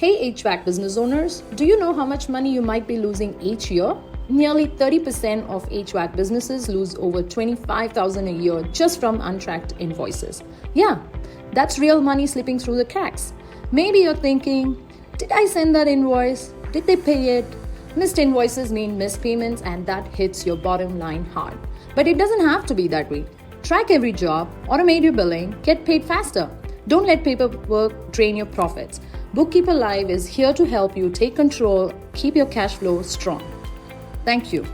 Hey HVAC business owners, do you know how much money you might be losing each year? Nearly 30% of HVAC businesses lose over $25,000 a year just from untracked invoices. Yeah, that's real money slipping through the cracks. Maybe you're thinking, did I send that invoice? Did they pay it? Missed invoices mean missed payments, and that hits your bottom line hard. But it doesn't have to be that way. Track every job, automate your billing, get paid faster. Don't let paperwork drain your profits. BookkeeperLive is here to help you take control, keep your cash flow strong. Thank you.